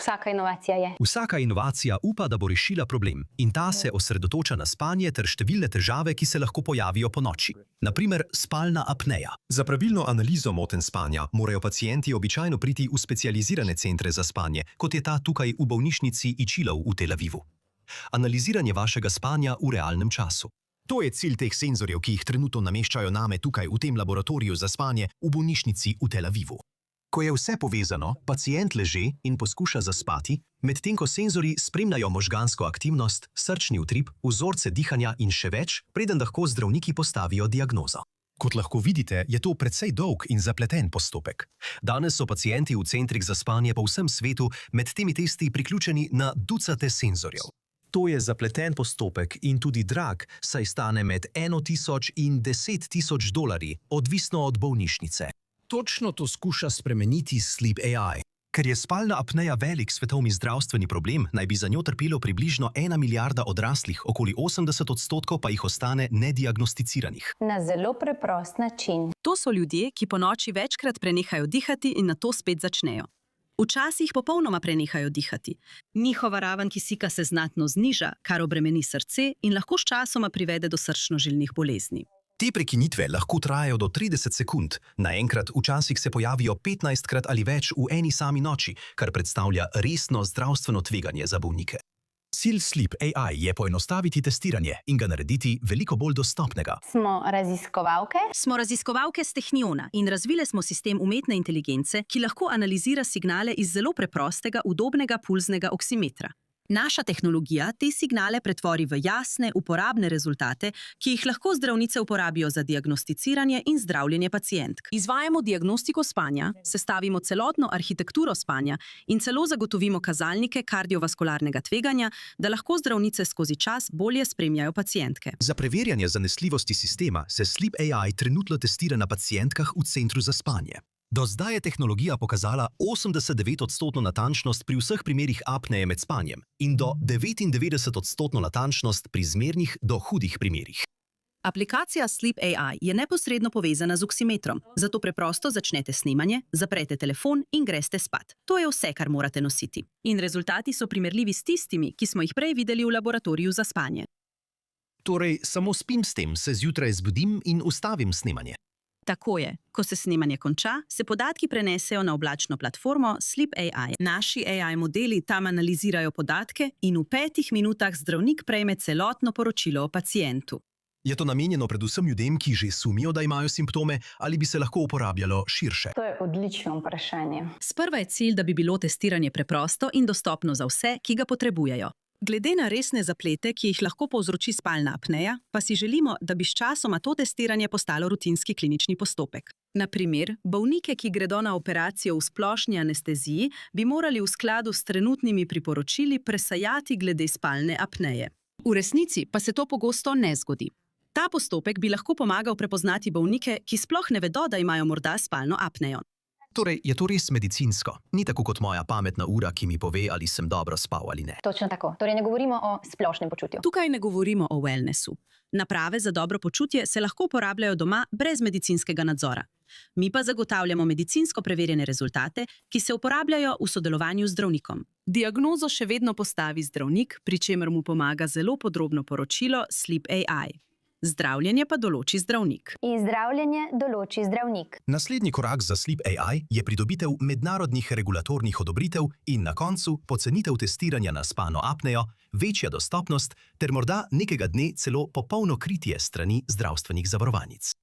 Vsaka inovacija je. Vsaka inovacija upa, da bo rešila problem in ta se osredotoča na spanje ter številne težave, ki se lahko pojavijo ponoči. Na primer, spalna apneja. Za pravilno analizo motenj spanja morajo pacienti običajno priti v specializirane centre za spanje, kot je ta tukaj v bolnišnici Ichilov v Tel Avivu. Analiziranje vašega spanja v realnem času. To je cilj teh senzorjev, ki jih trenutno nameščajo name tukaj v tem laboratoriju za spanje v bolnišnici v Tel Avivu. Ko je vse povezano, pacient leže in poskuša zaspati, medtem ko senzori spremljajo možgansko aktivnost, srčni utrip, vzorce dihanja in še več, preden lahko zdravniki postavijo diagnozo. Kot lahko vidite, je to precej dolg in zapleten postopek. Danes so pacienti v centrih za spanje po vsem svetu med temi testi priključeni na ducate senzorjev. To je zapleten postopek in tudi drag, saj stane med 1.000 in 10.000 dolarji, odvisno od bolnišnice. Točno to skuša spremeniti Sleep AI. Ker je spalna apneja velik svetovni zdravstveni problem, naj bi za njo trpelo približno 1 milijarda odraslih, okoli 80% pa jih ostane nediagnosticiranih. Na zelo preprost način. To so ljudje, ki ponoči večkrat prenehajo dihati in nato spet začnejo. Včasih popolnoma prenehajo dihati. Njihova raven kisika se znatno zniža, kar obremeni srce in lahko sčasoma privede do srčno-žilnih bolezni. Te prekinitve lahko trajajo do 30 sekund, naenkrat včasih se pojavijo 15krat ali več v eni sami noči, kar predstavlja resno zdravstveno tveganje za bolnike. Cilj Sleep AI je poenostaviti testiranje in ga narediti veliko bolj dostopnega. Smo raziskovalke. Smo raziskovalke z Techniona in razvile smo sistem umetne inteligence, ki lahko analizira signale iz zelo preprostega, udobnega pulznega oksimetra. Naša tehnologija te signale pretvori v jasne, uporabne rezultate, ki jih lahko zdravnice uporabijo za diagnosticiranje in zdravljenje pacientk. Izvajamo diagnostiko spanja, sestavimo celotno arhitekturo spanja in celo zagotovimo kazalnike kardiovaskularnega tveganja, da lahko zdravnice skozi čas bolje spremljajo pacientke. Za preverjanje zanesljivosti sistema se Sleep AI trenutno testira na pacientkah v centru za spanje. Do zdaj je tehnologija pokazala 89% natančnost pri vseh primerih apneje med spanjem in do 99% natančnost pri zmernih do hudih primerih. Aplikacija Sleep AI je neposredno povezana z oksimetrom, zato preprosto začnete snemanje, zaprete telefon in greste spat. To je vse, kar morate nositi. In rezultati so primerljivi s tistimi, ki smo jih prej videli v laboratoriju za spanje. Torej, samo spim s tem, se zjutraj zbudim in ustavim snemanje. Tako je. Ko se snemanje konča, se podatki prenesejo na oblačno platformo Sleep AI. Naši AI modeli tam analizirajo podatke in v 5 minutah zdravnik prejme celotno poročilo o pacientu. Je to namenjeno predvsem ljudem, ki že sumijo, da imajo simptome, ali bi se lahko uporabljalo širše? To je odlično vprašanje. Sprva je cilj, da bi bilo testiranje preprosto in dostopno za vse, ki ga potrebujejo. Glede na resne zaplete, ki jih lahko povzroči spalna apneja, pa si želimo, da bi sčasoma to testiranje postalo rutinski klinični postopek. Na primer, bolnike, ki gredo na operacijo v splošni anesteziji, bi morali v skladu s trenutnimi priporočili presajati glede spalne apneje. V resnici pa se to pogosto ne zgodi. Ta postopek bi lahko pomagal prepoznati bolnike, ki sploh ne vedo, da imajo morda spalno apnejo. Torej, je to res medicinsko? Ni tako kot moja pametna ura, ki mi pove, ali sem dobro spal ali ne. Točno tako. Torej ne govorimo o splošnem počutju. Tukaj ne govorimo o wellnessu. Naprave za dobro počutje se lahko uporabljajo doma brez medicinskega nadzora. Mi pa zagotavljamo medicinsko preverjene rezultate, ki se uporabljajo v sodelovanju z zdravnikom. Diagnozo še vedno postavi zdravnik, pri čemer mu pomaga zelo podrobno poročilo Sleep AI. Zdravljenje pa določi zdravnik. In zdravljenje določi zdravnik. Naslednji korak za Sleep AI je pridobitev mednarodnih regulatornih odobritev in na koncu pocenitev testiranja na spalno apnejo, večja dostopnost ter morda nekega dne celo popolno kritje strani zdravstvenih zavarovalnic.